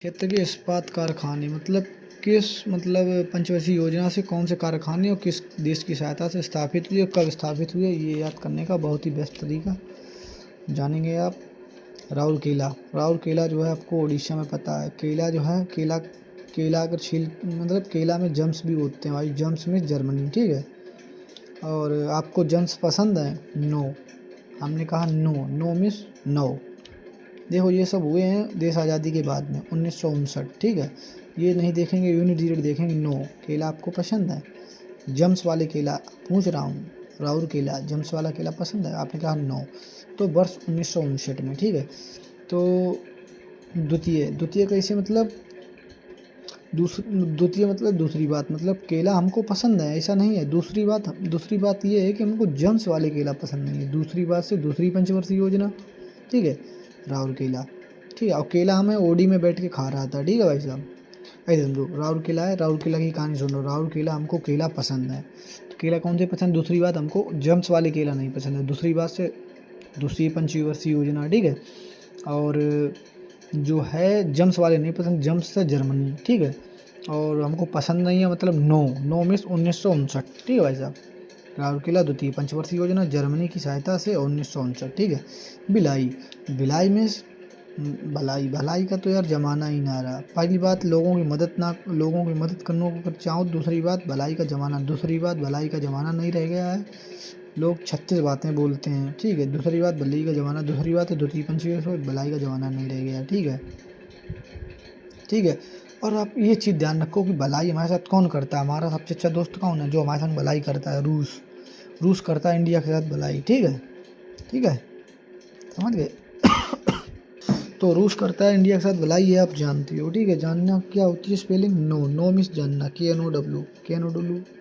क्षेत्र के इस्पात कारखाने मतलब पंचवर्षीय योजना से कौन से कारखाने और किस देश की सहायता से स्थापित हुए, कब स्थापित हुए, ये याद करने का बहुत ही बेस्ट तरीका जानेंगे आप। राउरकेला जो है आपको उड़ीसा में पता है। केला जो है केला अगर छील मतलब केला में जम्स भी होते हैं भाई, जम्स में जर्मनी, ठीक है। और आपको जम्स पसंद है? नो, हमने कहा नो मीन्स नो। देखो ये सब हुए हैं देश आज़ादी के बाद में 1959, ठीक है। ये नहीं देखेंगे, यूनिट जीरो देखेंगे। नो, केला आपको पसंद है? जम्स वाले केला पूछ रहा हूँ, राउरकेला जम्स वाला केला पसंद है? आपने कहा नो। तो वर्ष 1959 में, ठीक है। तो द्वितीय कैसे मतलब द्वितीय मतलब दूसरी बात, मतलब केला हमको पसंद है ऐसा नहीं है। दूसरी बात ये है कि हमको जम्स वाले केला पसंद नहीं है। दूसरी बात से दूसरी पंचवर्षीय योजना, ठीक है, राउरकेला, ठीक है। और केला हमें ओडी में बैठ के खा रहा था, ठीक है भाई साहब। ऐसे समझो, राउरकेला है, राउरकेला की कहानी सुनो। राउरकेला हमको केला पसंद है, तो केला कौन से पसंद? दूसरी बात हमको जम्स वाले केला नहीं पसंद है। दूसरी बात से दूसरी पंचवर्षीय योजना, ठीक है। और जो है जम्स वाले नहीं पसंद, जम्स से जर्मनी, ठीक है। और हमको पसंद नहीं है मतलब नो मीन्स 1959, ठीक है भाई साहब। राउरकेला द्वितीय पंचवर्षीय योजना जर्मनी की सहायता से 1959, ठीक है। भिलाई मीन्स भलाई का तो यार जमाना ही ना रहा। पहली बात लोगों की मदद करने को चाहो। दूसरी बात भलाई का जमाना, दूसरी बात भलाई का जमाना नहीं रह गया है। लोग 36 बातें बोलते हैं, ठीक है। दूसरी बात भलाई का जमाना, दूसरी बात है द्वितीय पंचवर्षीय भलाई का जमाना नहीं रह गया, ठीक है। और आप ये चीज़ ध्यान रखो कि भलाई हमारे साथ कौन करता है। हमारा सबसे अच्छा दोस्त कौन है जो हमारे साथ भलाई करता है? रूस करता है इंडिया के साथ भलाई, ठीक है, समझ गए। तो रूस करता है इंडिया के साथ भलाई, ये आप जानते हो, ठीक है। जानना क्या होती है स्पेलिंग? नो मीन्स जानना, KNOW,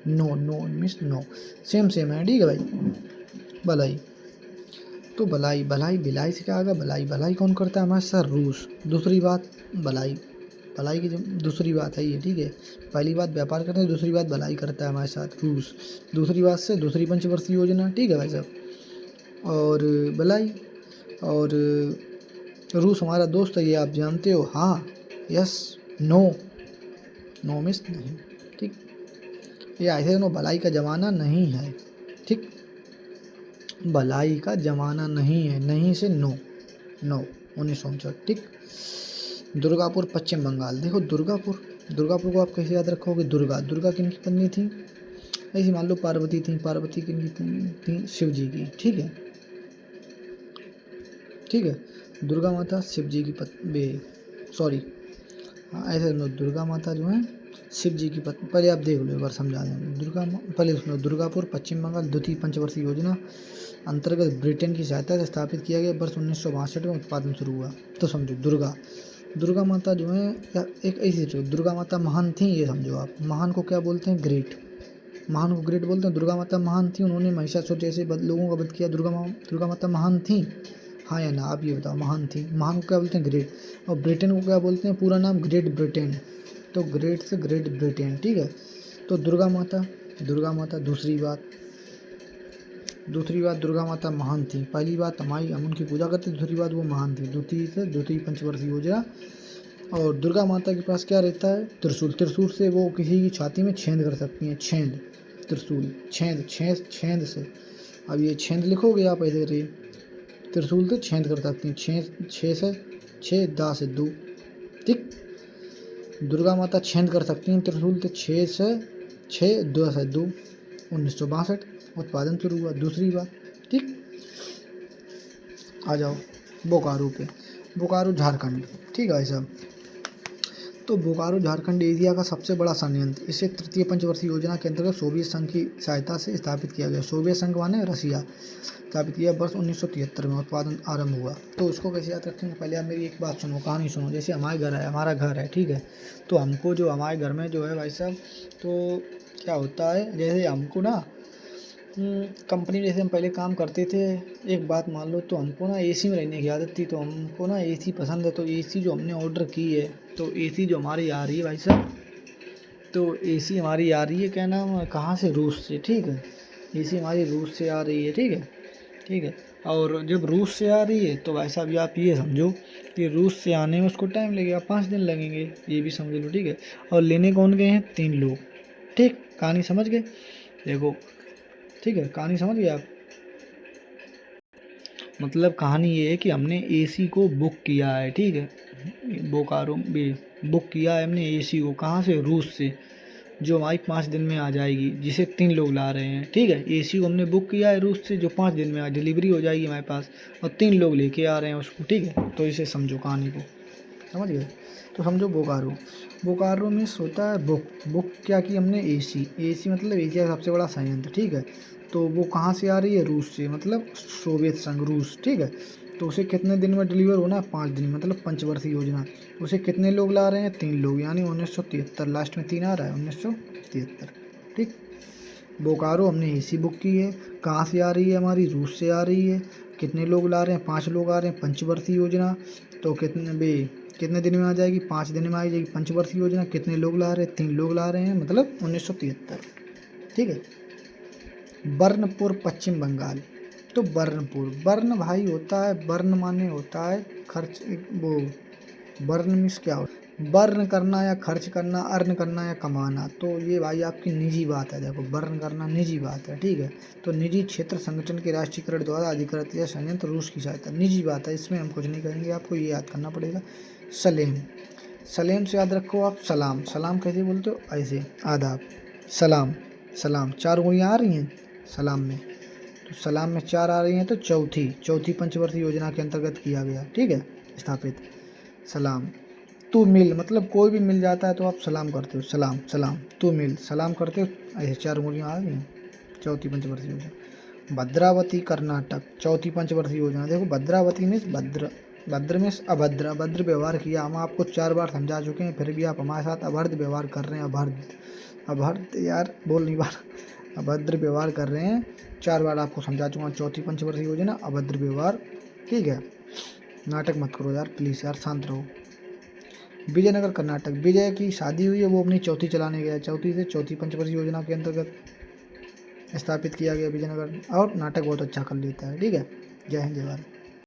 know means no, same है, ठीक है भाई। भलाई तो भिलाई से क्या आएगा? भलाई कौन करता है हमारे साथ? रूस। दूसरी बात भलाई की दूसरी बात है ये, ठीक है। पहली बात व्यापार करते हैं, दूसरी बात भलाई करता है हमारे साथ रूस। दूसरी बात से दूसरी पंचवर्षीय योजना, ठीक है भाई साहब। और भलाई और रूस हमारा दोस्त है, ये आप जानते हो। हाँ, यस, नो मिस नहीं, ठीक। ये ऐसे नो, भलाई का ज़माना नहीं है, ठीक। भलाई का ज़माना नहीं है, नहीं से नो 1959, ठीक। दुर्गापुर पश्चिम बंगाल। देखो दुर्गापुर को आप कैसे याद रखोगे? दुर्गा किन की पत्नी थी? ऐसी मान लो पार्वती थी। पार्वती किन की थी? शिव जी की, ठीक है। दुर्गा माता शिव जी की ऐसे सुनो, दुर्गा माता जो है शिव जी की पत्नी। पहले आप देख लो एक बार, समझा दें। पहले सुनो, दुर्गापुर पश्चिम बंगाल द्वितीय पंचवर्षीय योजना अंतर्गत ब्रिटेन की सहायता से स्थापित किया गया। वर्ष 1962 में उत्पादन शुरू हुआ। तो समझो दुर्गा माता जो है एक ऐसी दुर्गा माता महान थी, ये समझो आप। महान को क्या बोलते हैं? ग्रेट। महान को ग्रेट बोलते हैं। दुर्गा माता महान थी, उन्होंने महिषासुर जैसे लोगों का वध किया। दुर्गा माता महान थी, हाँ या ना? आप ये बताओ। महान थी, महान को क्या बोलते हैं? ग्रेट। और ब्रिटेन को क्या बोलते हैं? पूरा नाम ग्रेट ब्रिटेन। तो ग्रेट से ग्रेट ब्रिटेन, ठीक है। तो दुर्गा माता दूसरी बात दुर्गा माता महान थी। पहली बात हम उनकी पूजा करते, दूसरी बात वो महान थी। द्वितीय पंचवर्षीय योजना। और दुर्गा माता के पास क्या रहता है? त्रिशूल से वो किसी की छाती में छेद कर सकती हैं। त्रिशूल छेद से। अब ये छेद लिखोगे आप ऐसे करिए, त्रिशूल से छेद कर सकती हैं। 6 दा से 2, ठीक। दुर्गा माता छेद कर सकती हैं त्रिशूल से 6 2 से 2। 1962 उत्पादन शुरू हुआ। दूसरी बात, ठीक। आ जाओ बोकारो झारखंड, ठीक है भाई साहब। तो बोकारो झारखंड एरिया का सबसे बड़ा संयंत्र, इसे तृतीय पंचवर्षीय योजना के अंतर्गत सोवियत संघ की सहायता से स्थापित किया गया। सोवियत संघ माने रसिया, स्थापित किया वर्ष 1973 में। उत्पादन आरंभ हुआ। तो उसको कैसे याद रखेंगे? पहले आप मेरी एक बात सुनो, कहानी सुनो। जैसे हमारा घर है, ठीक है। तो हमको जो हमारे घर में जो है भाई साहब, तो क्या होता है, जैसे हमको ना कंपनी जैसे हम पहले काम करते थे, एक बात मान लो, तो हमको ना एसी में रहने की आदत थी। तो हमको ना एसी पसंद है। तो एसी जो हमने ऑर्डर की है, तो एसी जो हमारी आ रही है भाई साहब, तो एसी हमारी आ रही है, क्या नाम, कहाँ से? रूस से, ठीक है। एसी हमारी रूस से आ रही है, ठीक है। और जब रूस से आ रही है तो भाई साहब ये आप ये समझो कि रूस से आने में उसको टाइम लगेगा, 5 दिन लगेंगे, ये भी समझ लो, ठीक है। और लेने कौन गए हैं? 3 लोग, ठीक। कहानी समझ गए? देखो, ठीक है, कहानी समझ गए आप? मतलब कहानी ये है कि हमने एसी को बुक किया है, ठीक है, बोकारो भी बुक किया है हमने एसी को। कहाँ से? रूस से, जो हमारी 5 दिन में आ जाएगी, जिसे 3 लोग ला रहे हैं, ठीक है। एसी को हमने बुक किया है रूस से, जो 5 दिन में डिलीवरी हो जाएगी हमारे पास, और 3 लोग लेके आ रहे हैं उसको, ठीक है। तो इसे समझो कहानी को, समझ गए? तो समझो बोकारो, बोकारो में होता है बुक। बुक क्या की हमने? एसी। एसी मतलब एशिया का सबसे बड़ा संयंत्र, ठीक है। तो वो कहाँ से आ रही है? रूस से, मतलब सोवियत संघ, रूस, ठीक है। तो उसे कितने दिन में डिलीवर होना है? 5 दिन, मतलब पंचवर्षीय योजना। उसे कितने लोग ला रहे हैं? 3 लोग, यानी 1973, लास्ट में 3 आ रहा है, 1973, ठीक। बोकारो हमने एसी बुक की है, कहाँ से आ रही है? हमारी रूस से आ रही है। कितने लोग ला रहे हैं? 5 लोग आ रहे हैं, पंचवर्षीय योजना। तो कितने दिन में आ जाएगी? 5 दिन में आ जाएगी पंचवर्षीय योजना। कितने लोग ला रहे हैं? 3 लोग ला रहे हैं, मतलब 1973, ठीक है। बर्नपुर, पश्चिम बंगाल। तो बर्नपुर, बर्न भाई होता है, बर्न माने होता है खर्च, वो बर्न मीन्स क्या होता है? बर्न करना या खर्च करना, अर्न करना या कमाना। तो ये भाई आपकी निजी बात है। देखो, बर्न करना निजी बात है, ठीक है। तो निजी क्षेत्र संगठन के राष्ट्रीयकरण द्वारा अधिकृत या संयंत्र रूस की सहायता, निजी बात है, इसमें हम कुछ नहीं करेंगे, आपको ये याद करना पड़ेगा। सलेम, सलेम से याद रखो आप सलाम। सलाम कैसे बोलते हो? ऐसे, आदाब, सलाम, सलाम। 4 उंगलियाँ आ रही हैं सलाम में, तो सलाम में 4 आ रही हैं, तो चौथी पंचवर्षीय योजना के अंतर्गत किया गया, ठीक है, स्थापित। सलाम, तू मिल, मतलब कोई भी मिल जाता है तो आप सलाम करते हो, सलाम, सलाम, तू मिल, सलाम करते हो। ऐसे 4 उंगलियाँ आ गई हैं, चौथी पंचवर्षीय योजना। भद्रावती, कर्नाटक, चौथी पंचवर्षीय योजना। देखो, भद्रावती में भद्र, भद्र में अभद्र, अभद्र व्यवहार किया। हम आपको 4 बार समझा चुके हैं, फिर भी आप हमारे साथ अभद्र व्यवहार कर रहे हैं। अभद्र यार बोल नहीं पा रहा, अभद्र व्यवहार कर रहे हैं। 4 बार आपको समझा चुका हूँ, चौथी पंचवर्षीय योजना, अभद्र व्यवहार, ठीक है। नाटक मत करो यार, प्लीज़ यार, शांत रहो। विजयनगर, कर्नाटक, विजय की शादी हुई है, वो अपनी चौथी चलाने गया, चौथी से चौथी पंचवर्षीय योजना के अंतर्गत स्थापित किया गया विजयनगर। और नाटक बहुत अच्छा कर लेता है, ठीक है। जय हिंद, जय भारत।